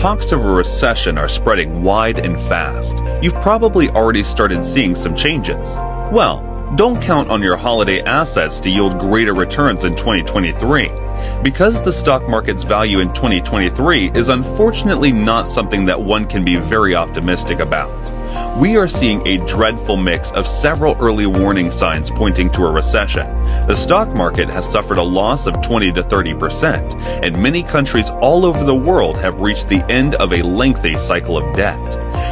talks of a recession are spreading wide and fast, you've probably already started seeing some changes. Well, don't count on your holiday assets to yield greater returns in 2023, because the stock market's value in 2023 is unfortunately not something that one can be very optimistic about. We are seeing a dreadful mix of several early warning signs pointing to a recession. The stock market has suffered a loss of 20 to 30%, and many countries all over the world have reached the end of a lengthy cycle of debt.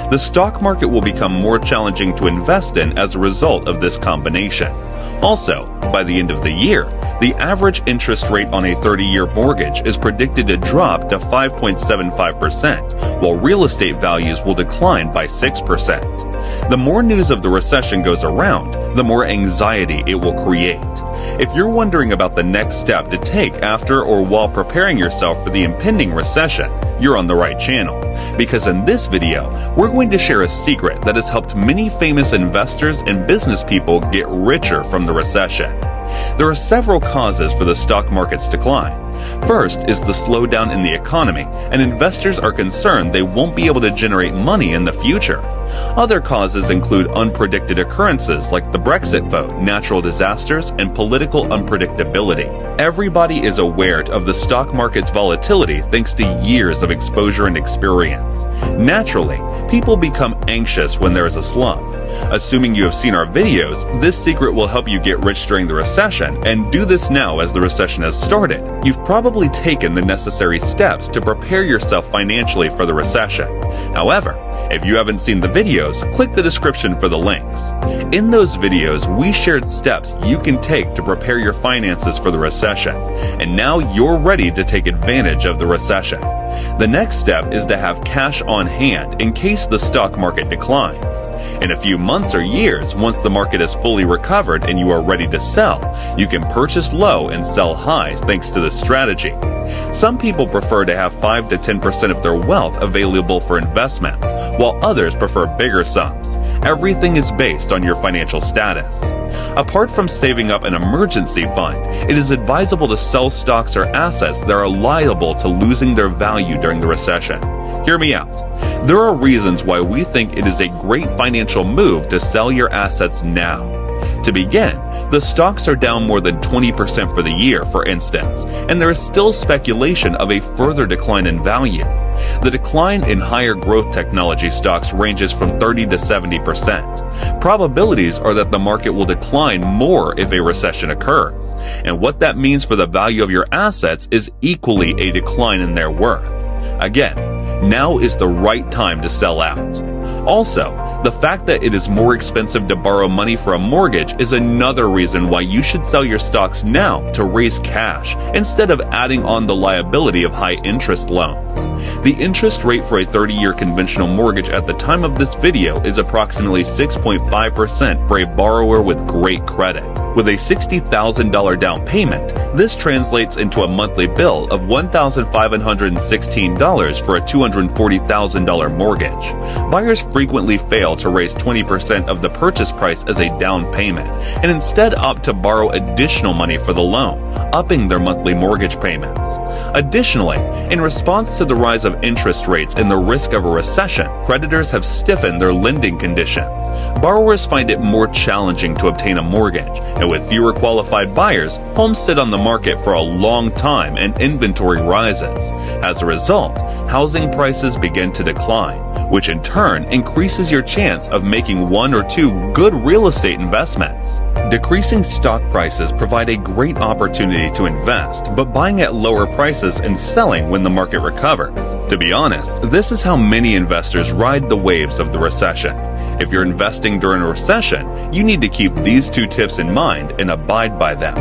The stock market will become more challenging to invest in as a result of this combination. Also, by the end of the year, the average interest rate on a 30-year mortgage is predicted to drop to 5.75%, while real estate values will decline by 6%. The more news of the recession goes around, the more anxiety it will create. If you're wondering about the next step to take after or while preparing yourself for the impending recession, you're on the right channel. Because in this video, we're going to share a secret that has helped many famous investors and business people get richer from the recession. There are several causes for the stock market's decline. First is the slowdown in the economy, and investors are concerned they won't be able to generate money in the future. Other causes include unpredicted occurrences like the Brexit vote, natural disasters, and political unpredictability. Everybody is aware of the stock market's volatility thanks to years of exposure and experience. Naturally, people become anxious when there is a slump. Assuming you have seen our videos, this secret will help you get rich during the recession, and do this now as the recession has started. You've probably taken the necessary steps to prepare yourself financially for the recession. However, if you haven't seen the videos, click the description for the links. In those videos, we shared steps you can take to prepare your finances for the recession, and now you're ready to take advantage of the recession. The next step is to have cash on hand in case the stock market declines. In a few months or years, once the market is fully recovered and you are ready to sell, you can purchase low and sell high thanks to this strategy. Some people prefer to have 5 to 10% of their wealth available for investments, while others prefer bigger sums. Everything is based on your financial status. Apart from saving up an emergency fund, it is advisable to sell stocks or assets that are liable to losing their value during the recession. Hear me out. There are reasons why we think it is a great financial move to sell your assets now. To begin, the stocks are down more than 20% for the year, for instance, and there is still speculation of a further decline in value. The decline in higher growth technology stocks ranges from 30 to 70%. Probabilities are that the market will decline more if a recession occurs, and what that means for the value of your assets is equally a decline in their worth. Again, now is the right time to sell out. Also, the fact that it is more expensive to borrow money for a mortgage is another reason why you should sell your stocks now to raise cash instead of adding on the liability of high interest loans. The interest rate for a 30-year conventional mortgage at the time of this video is approximately 6.5% for a borrower with great credit. With a $60,000 down payment, this translates into a monthly bill of $1,516 for a $240,000 mortgage. Buyers frequently fail to raise 20% of the purchase price as a down payment, and instead opt to borrow additional money for the loan, upping their monthly mortgage payments. Additionally, in response to the rise of interest rates and the risk of a recession, creditors have stiffened their lending conditions. Borrowers find it more challenging to obtain a mortgage, and with fewer qualified buyers, homes sit on the market for a long time and inventory rises. As a result, housing prices begin to decline, which in turn increases your chance of making 1 or 2 good real estate investments. Decreasing stock prices provide a great opportunity to invest, but buying at lower prices and selling when the market recovers. To be honest, this is how many investors ride the waves of the recession. If you're investing during a recession, you need to keep these 2 tips in mind and abide by them.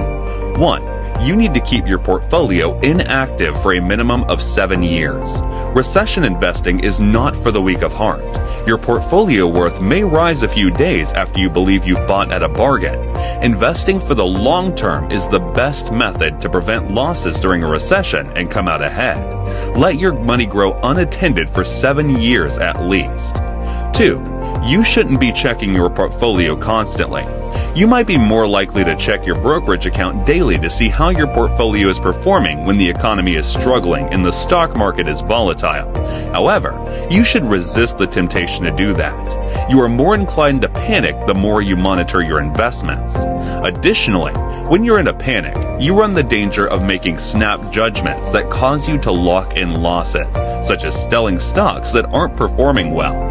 1. You need to keep your portfolio inactive for a minimum of 7 years. Recession investing is not for the weak of heart. Your portfolio worth may rise a few days after you believe you've bought at a bargain. Investing for the long term is the best method to prevent losses during a recession and come out ahead. Let your money grow unattended for 7 years at least. 2. You shouldn't be checking your portfolio constantly. You might be more likely to check your brokerage account daily to see how your portfolio is performing when the economy is struggling and the stock market is volatile. However, you should resist the temptation to do that. You are more inclined to panic the more you monitor your investments. Additionally, when you're in a panic, you run the danger of making snap judgments that cause you to lock in losses, such as selling stocks that aren't performing well.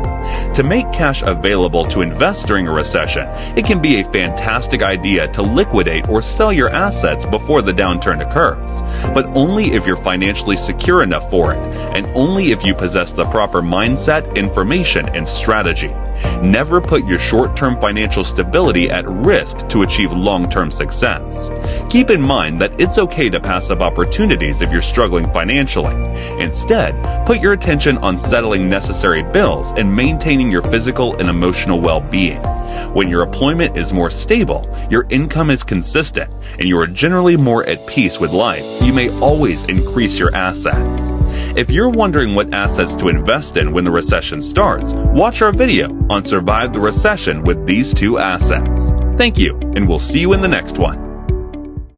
To make cash available to invest during a recession, it can be a fantastic idea to liquidate or sell your assets before the downturn occurs, but only if you're financially secure enough for it, and only if you possess the proper mindset, information, and strategy. Never put your short-term financial stability at risk to achieve long-term success. Keep in mind that it's okay to pass up opportunities if you're struggling financially. Instead, put your attention on settling necessary bills and maintaining your physical and emotional well-being. When your employment is more stable, your income is consistent, and you are generally more at peace with life, you may always increase your assets. If you're wondering what assets to invest in when the recession starts, watch our video on Survive the Recession with these 2 assets. Thank you, and we'll see you in the next one.